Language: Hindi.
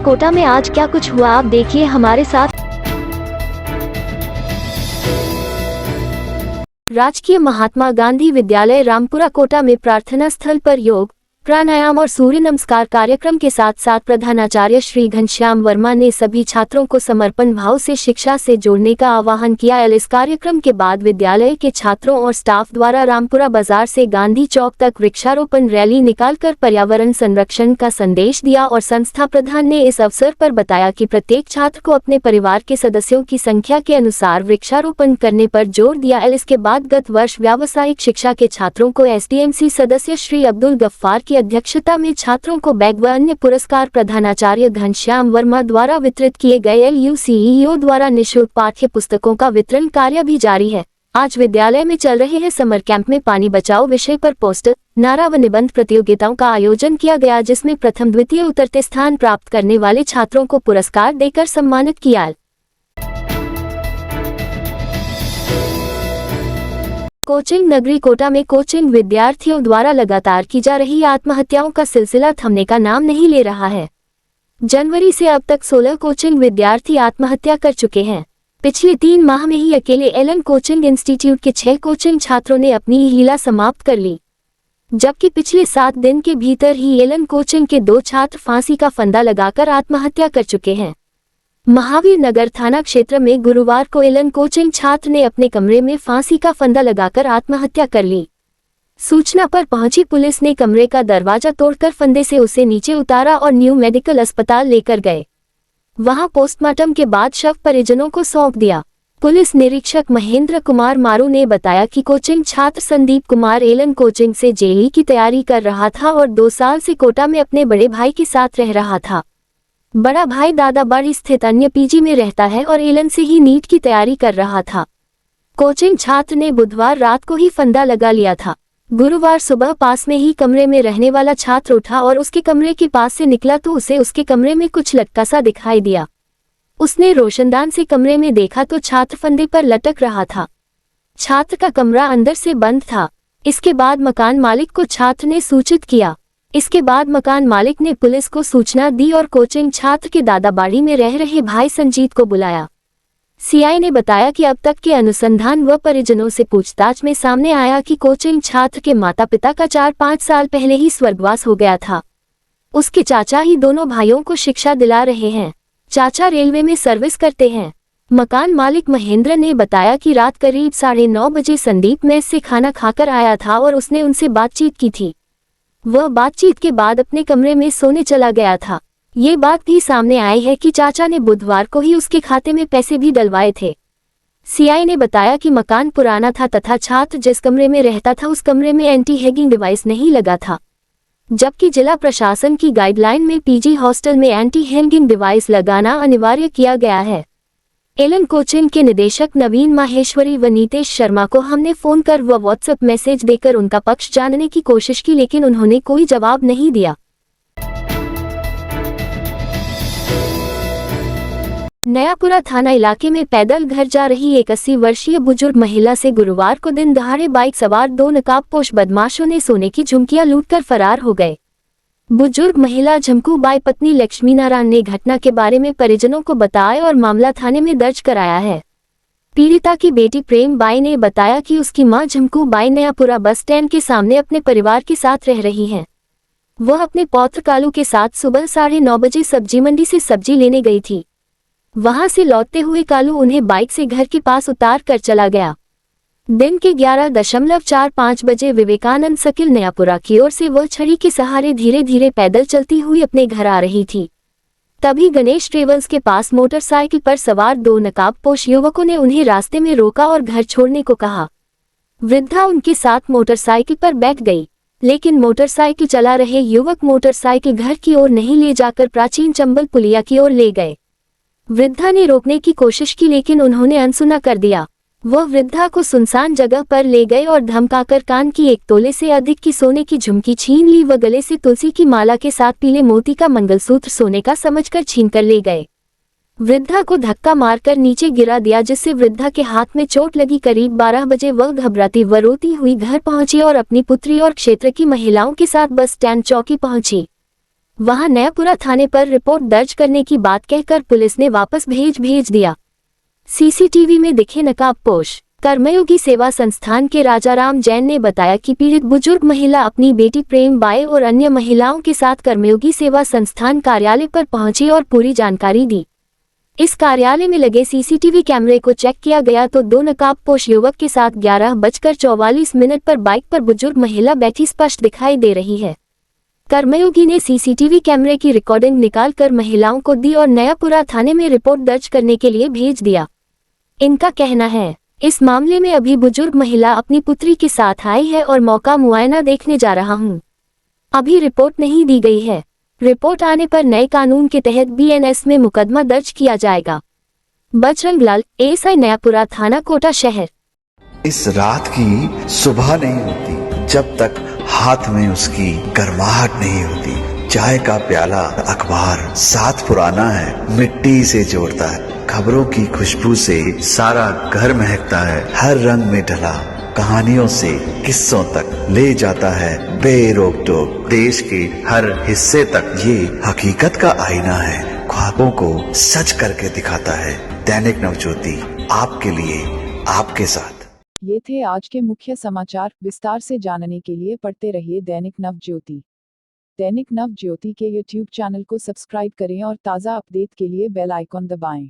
कोटा में आज क्या कुछ हुआ, आप देखिए हमारे साथ। राजकीय महात्मा गांधी विद्यालय रामपुरा कोटा में प्रार्थना स्थल पर योग, प्राणायाम और सूर्य नमस्कार कार्यक्रम के साथ साथ प्रधानाचार्य श्री घनश्याम वर्मा ने सभी छात्रों को समर्पण भाव से शिक्षा से जोड़ने का आह्वान किया। इस कार्यक्रम के बाद विद्यालय के छात्रों और स्टाफ द्वारा रामपुरा बाजार से गांधी चौक तक वृक्षारोपण रैली निकालकर पर्यावरण संरक्षण का संदेश दिया और संस्था प्रधान ने इस अवसर पर बताया कि प्रत्येक छात्र को अपने परिवार के सदस्यों की संख्या के अनुसार वृक्षारोपण करने पर जोर दिया। इसके बाद गत वर्ष व्यावसायिक शिक्षा के छात्रों को एसडीएमसी सदस्य श्री अब्दुल गफ्फार की अध्यक्षता में छात्रों को बैग व अन्य पुरस्कार प्रधानाचार्य घनश्याम वर्मा द्वारा वितरित किए गए। एलयूसीईओ द्वारा निःशुल्क पाठ्य पुस्तकों का वितरण कार्य भी जारी है। आज विद्यालय में चल रहे हैं समर कैंप में पानी बचाओ विषय पर पोस्टर, नारा व निबंध प्रतियोगिताओं का आयोजन किया गया, जिसमें प्रथम द्वितीय उतरते स्थान प्राप्त करने वाले छात्रों को पुरस्कार देकर सम्मानित किया। कोचिंग नगरी कोटा में कोचिंग विद्यार्थियों द्वारा लगातार की जा रही आत्महत्याओं का सिलसिला थमने का नाम नहीं ले रहा है। जनवरी से अब तक 16 कोचिंग विद्यार्थी आत्महत्या कर चुके हैं। पिछले 3 माह में ही अकेले एलन कोचिंग इंस्टीट्यूट के 6 कोचिंग छात्रों ने अपनी लीला समाप्त कर ली, जबकि पिछले 7 दिन के भीतर ही एलन कोचिंग के 2 छात्र फांसी का फंदा लगाकर आत्महत्या कर चुके हैं। महावीर नगर थाना क्षेत्र में गुरुवार को एलन कोचिंग छात्र ने अपने कमरे में फांसी का फंदा लगाकर आत्महत्या कर ली। सूचना पर पहुंची पुलिस ने कमरे का दरवाजा तोड़कर फंदे से उसे नीचे उतारा और न्यू मेडिकल अस्पताल लेकर गए। वहां पोस्टमार्टम के बाद शव परिजनों को सौंप दिया। पुलिस निरीक्षक महेंद्र कुमार मारू ने बताया कि कोचिंग छात्र संदीप कुमार एलन कोचिंग से जेईई की तैयारी कर रहा था और 2 साल से कोटा में अपने बड़े भाई के साथ रह रहा था। बड़ा भाई दादाबाड़ी स्थित अन्य पीजी में रहता है और एलन से ही नीट की तैयारी कर रहा था। कोचिंग छात्र ने बुधवार रात को ही फंदा लगा लिया था। गुरुवार सुबह पास में ही कमरे में रहने वाला छात्र उठा और उसके कमरे के पास से निकला तो उसे उसके कमरे में कुछ लटका सा दिखाई दिया। उसने रोशनदान से कमरे में देखा तो छात्र फंदे पर लटक रहा था। छात्र का कमरा अंदर से बंद था। इसके बाद मकान मालिक को छात्र ने सूचित किया। इसके बाद मकान मालिक ने पुलिस को सूचना दी और कोचिंग छात्र के दादाबाड़ी में रह रहे भाई संजीत को बुलाया। सीआई ने बताया कि अब तक के अनुसंधान व परिजनों से पूछताछ में सामने आया कि कोचिंग छात्र के माता पिता का 4-5 साल पहले ही स्वर्गवास हो गया था। उसके चाचा ही दोनों भाइयों को शिक्षा दिला रहे हैं। चाचा रेलवे में सर्विस करते हैं। मकान मालिक महेंद्र ने बताया कि रात करीब 9:30 बजे संदीप मेस से खाना खाकर आया था और उसने उनसे बातचीत की थी। वह बातचीत के बाद अपने कमरे में सोने चला गया था। ये बात भी सामने आई है कि चाचा ने बुधवार को ही उसके खाते में पैसे भी डलवाए थे। सीआई ने बताया कि मकान पुराना था तथा छात्र जिस कमरे में रहता था उस कमरे में एंटी हैगिंग डिवाइस नहीं लगा था, जबकि जिला प्रशासन की गाइडलाइन में पीजी हॉस्टल में एंटी हैगिंग डिवाइस लगाना अनिवार्य किया गया है। एलन कोचिंग के निदेशक नवीन माहेश्वरी व नीतेश शर्मा को हमने फोन कर व व्हाट्सएप मैसेज देकर उनका पक्ष जानने की कोशिश की, लेकिन उन्होंने कोई जवाब नहीं दिया। नयापुरा थाना इलाके में पैदल घर जा रही एक 80 वर्षीय बुजुर्ग महिला से गुरुवार को दिन दहाड़े बाइक सवार 2 नकाबपोश बदमाशों ने सोने की झुमकियां लूटकर फरार हो गए। बुजुर्ग महिला झमकू बाई पत्नी लक्ष्मी नारायण ने घटना के बारे में परिजनों को बताया और मामला थाने में दर्ज कराया है। पीड़िता की बेटी प्रेम बाई ने बताया कि उसकी मां झमकू बाई नयापुरा बस स्टैंड के सामने अपने परिवार के साथ रह रही हैं। वह अपने पौत्र कालू के साथ सुबह 9:30 बजे सब्जी मंडी से सब्जी लेने गई थी। वहां से लौटते हुए कालू उन्हें बाइक से घर के पास उतार कर चला गया। दिन के 11:45 बजे विवेकानंद सर्किल नयापुरा की ओर से वह छड़ी के सहारे धीरे धीरे पैदल चलती हुई अपने घर आ रही थी। तभी गणेश ट्रेवल्स के पास मोटरसाइकिल पर सवार 2 नकाबपोश युवकों ने उन्हें रास्ते में रोका और घर छोड़ने को कहा। वृद्धा उनके साथ मोटरसाइकिल पर बैठ गई, लेकिन मोटरसाइकिल चला रहे युवक मोटरसाइकिल घर की ओर नहीं ले जाकर प्राचीन चंबल पुलिया की ओर ले गए। वृद्धा ने रोकने की कोशिश की, लेकिन उन्होंने अनसुना कर दिया। वह वृद्धा को सुनसान जगह पर ले गए और धमकाकर कान की 1 तोले से अधिक की सोने की झुमकी छीन ली व गले से तुलसी की माला के साथ पीले मोती का मंगलसूत्र सोने का समझकर छीनकर ले गए। वृद्धा को धक्का मारकर नीचे गिरा दिया, जिससे वृद्धा के हाथ में चोट लगी। करीब 12 बजे वह घबराती व रोती हुई घर पहुंची और अपनी पुत्री और क्षेत्र की महिलाओं के साथ बस स्टैंड चौकी पहुंची। वहां नयापुरा थाने पर रिपोर्ट दर्ज करने की बात कहकर पुलिस ने वापस भेज दिया। सीसीटीवी में दिखे नकाबपोश। कर्मयोगी सेवा संस्थान के राजाराम जैन ने बताया कि पीड़ित बुजुर्ग महिला अपनी बेटी प्रेम बाई और अन्य महिलाओं के साथ कर्मयोगी सेवा संस्थान कार्यालय पर पहुंची और पूरी जानकारी दी। इस कार्यालय में लगे सीसीटीवी कैमरे को चेक किया गया तो दो नकाबपोश युवक के साथ 11:44 पर बाइक पर बुजुर्ग महिला बैठी स्पष्ट दिखाई दे रही है। कर्मयोगी ने सीसीटीवी कैमरे की रिकॉर्डिंग निकालकर महिलाओं को दी और नयापुरा थाने में रिपोर्ट दर्ज करने के लिए भेज दिया। इनका कहना है, इस मामले में अभी बुजुर्ग महिला अपनी पुत्री के साथ आई है और मौका मुआयना देखने जा रहा हूं। अभी रिपोर्ट नहीं दी गई है। रिपोर्ट आने पर नए कानून के तहत बीएनएस में मुकदमा दर्ज किया जाएगा। बजरंग लाल, एएसआई नयापुरा थाना कोटा शहर। इस रात की सुबह नहीं होती जब तक हाथ में उसकी गर्माहट नहीं होती। चाय का प्याला, अखबार साथ पुराना है, मिट्टी से जोड़ता है। खबरों की खुशबू से सारा घर महकता है। हर रंग में ढला कहानियों से किस्सों तक ले जाता है बेरोक टोक। देश के हर हिस्से तक ये हकीकत का आईना है। ख्वाबों को सच करके दिखाता है। दैनिक नवज्योति, आपके लिए, आपके साथ। ये थे आज के मुख्य समाचार। विस्तार से जानने के लिए पढ़ते रहिए दैनिक नवज्योति। दैनिक नवज्योति के YouTube चैनल को सब्सक्राइब करें और ताज़ा अपडेट के लिए बेल आइकॉन दबाएं।